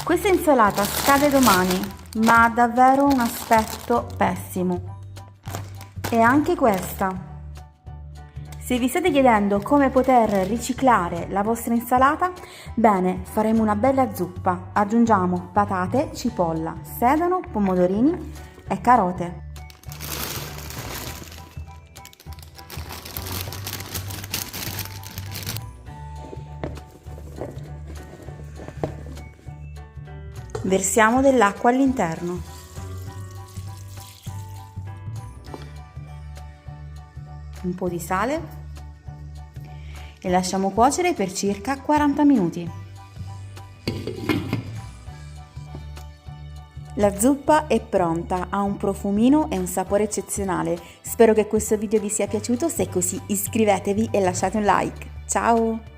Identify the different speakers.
Speaker 1: Questa insalata scade domani, ma ha davvero un aspetto pessimo. E anche questa. Se vi state chiedendo come poter riciclare la vostra insalata, bene, faremo una bella zuppa. Aggiungiamo patate, cipolla, sedano, pomodorini e carote. Versiamo dell'acqua all'interno. Un po' di sale e lasciamo cuocere per circa 40 minuti. La zuppa è pronta, ha un profumino e un sapore eccezionale. Spero che questo video vi sia piaciuto, se è così iscrivetevi e lasciate un like. Ciao!